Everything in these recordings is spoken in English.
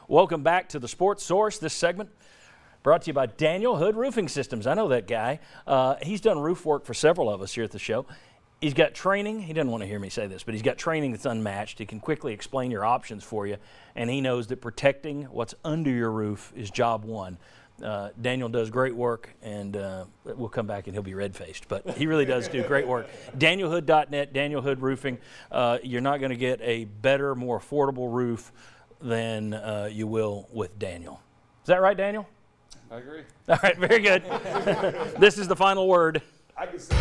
Welcome back to the Sports Source. This segment brought to you by Daniel Hood Roofing Systems. I know that guy. He's done roof work for several of us here at the show. He's got training. He doesn't want to hear me say this, but he's got training that's unmatched. He can quickly explain your options for you, and he knows that protecting what's under your roof is job one. Daniel does great work, and we'll come back and he'll be red-faced, but he really does do great work. DanielHood.net, Daniel Hood Roofing. You're not going to get a better, more affordable roof than you will with Daniel. Is that right, Daniel? I agree. All right, very good. This is the final word. I can see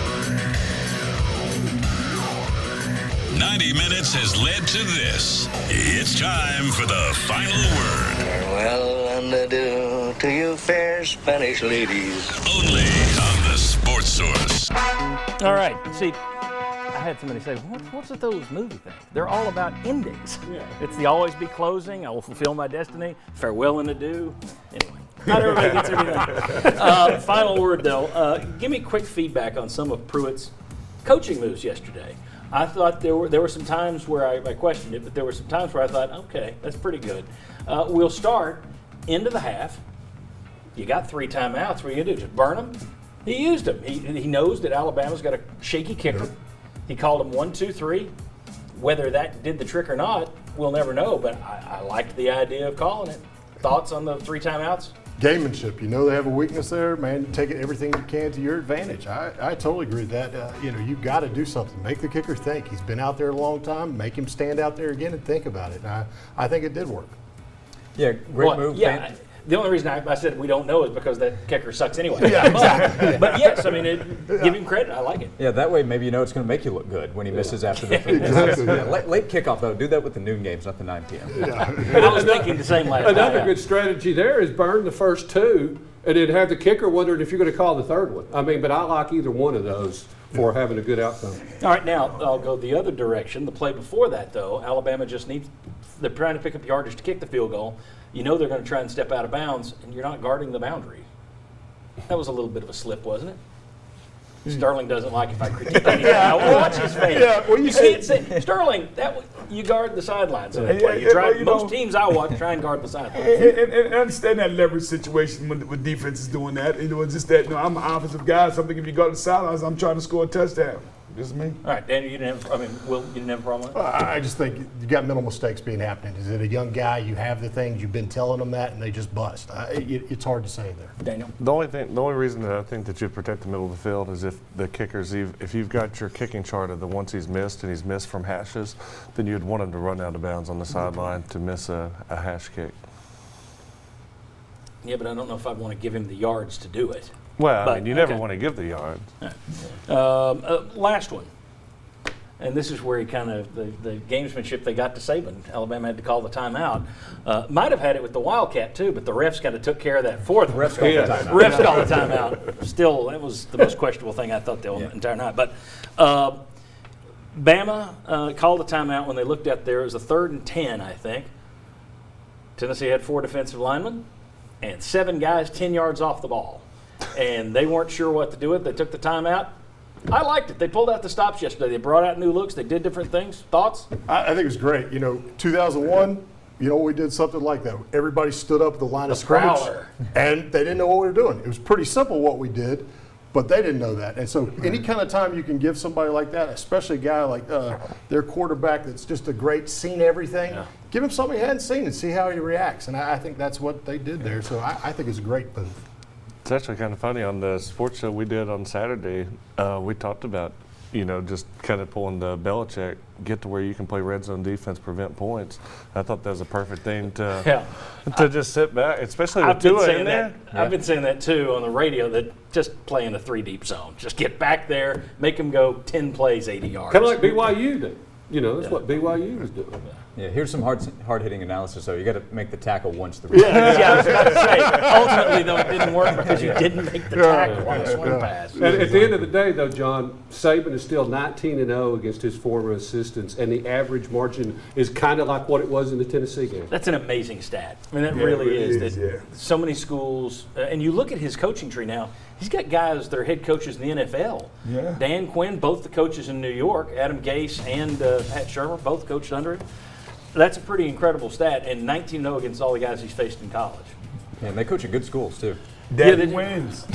90 minutes has led to this. It's time for the final word. Well, and adieu to you fair Spanish ladies. Only on the Sports Source. All right. See, I had somebody say, what's with those movie things? They're all about endings. Yeah. It's the always be closing, I will fulfill my destiny, farewell and adieu. Anyway, not everybody gets everything. Final word, though. Give me quick feedback on some of Pruitt's coaching moves yesterday. I thought there were some times where I questioned it, but there were some times where I thought, okay, that's pretty good. We'll start into the half. You got 3 timeouts. What are you going to do? Just burn them? He used them. He knows that Alabama's got a shaky kicker. He called them 1, 2, 3. Whether that did the trick or not, we'll never know, but I liked the idea of calling it. Thoughts on the 3 timeouts? Gamemanship. You know they have a weakness there, man. Take everything you can to your advantage. I totally agree with that. You've got to do something. Make the kicker think. He's been out there a long time. Make him stand out there again and think about it. I think it did work. Yeah, great move. Yeah, the only reason I said we don't know is because that kicker sucks anyway. Yeah, exactly. But yes, I mean, give him credit. I like it. Yeah, that way maybe you know it's going to make you look good when he misses after the Exactly. late kickoff, though. Do that with the noon games, not the 9 p.m. I was thinking the same last night. another good strategy there is burn the first 2 and then have the kicker wondering if you're going to call the third one. I mean, but I like either one of those for having a good outcome. All right, now I'll go the other direction. The play before that, though, Alabama just they're trying to pick up yardage to kick the field goal. You know they're going to try and step out of bounds, and you're not guarding the boundary. That was a little bit of a slip, wasn't it? Sterling doesn't like if I critique anything. I watch his face. Yeah, well, you can't say, Sterling, you guard the sidelines in that play. Most teams I watch try and guard the sidelines. And I understand that leverage situation when defense is doing that. It's just that I'm an offensive guy, so I'm thinking if you go to the sidelines, I'm trying to score a touchdown. Just me. All right, Daniel, Will, you didn't have a problem with it? I just think you got mental mistakes being happening. Is it a young guy? You have the things, you've been telling them that, and they just bust. It's hard to say there. Daniel? The only reason that I think that you protect the middle of the field is if the kickers, if you've got your kicking chart of the ones he's missed and he's missed from hashes, then you'd want him to run out of bounds on the sideline to miss a hash kick. Yeah, but I don't know if I'd want to give him the yards to do it. Well, But, you never okay. want to give the yards. Last one. And this is where he kind of, the gamesmanship they got to Saban. Alabama had to call the timeout. Might have had it with the Wildcat, too, but the refs kind of took care of that fourth. Refs called the timeout. Refs called the timeout. Still, that was the most questionable thing I thought the entire night. But Bama called the timeout when they looked at there. It was a 3rd and 10, I think. Tennessee had 4 defensive linemen and 7 guys 10 yards off the ball. And they weren't sure what to do with it. They took the timeout. I liked it. They pulled out the stops yesterday. They brought out new looks. They did different things. Thoughts? I think it was great. 2001, we did something like that. Everybody stood up at the line of scrimmage, prowler. and they didn't know what we were doing. It was pretty simple what we did, but they didn't know that. And so any kind of time you can give somebody like that, especially a guy like their quarterback that's just a great, seen everything, give him something he hadn't seen and see how he reacts. And I think that's what they did there. So I think it's a great move. It's actually kind of funny. On the sports show we did on Saturday, we talked about, just kind of pulling the Belichick, get to where you can play red zone defense, prevent points. I thought that was a perfect thing to just sit back, especially with Tua in there. I've been saying that, too, on the radio, that just play in a 3-deep zone. Just get back there, make them go 10 plays, 80 yards. Kind of like BYU did. That's what BYU was doing. Yeah, here's some hard-hitting analysis, though. You got to make the tackle once the I was about to say, ultimately, though, it didn't work because you didn't make the tackle on the swing pass. And at the end of the day, though, John, Saban is still 19-0 against his former assistants, and the average margin is kind of like what it was in the Tennessee game. That's an amazing stat. I mean, that really is. So many schools, and you look at his coaching tree now, he's got guys that are head coaches in the NFL. Yeah. Dan Quinn, both the coaches in New York. Adam Gase and Pat Shermer, both coached under him. That's a pretty incredible stat, and 19-0 against all the guys he's faced in college. Yeah, and they coach at good schools too. Daddy they do. wins.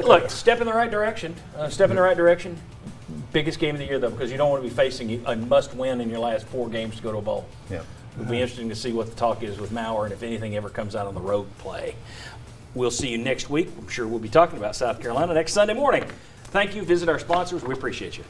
Look, step in the right direction. Step in the right direction. Biggest game of the year, though, because you don't want to be facing a must-win in your last 4 games to go to a bowl. Yeah. It'll be interesting to see what the talk is with Maurer and if anything ever comes out on the road play. We'll see you next week. I'm sure we'll be talking about South Carolina next Sunday morning. Thank you. Visit our sponsors. We appreciate you.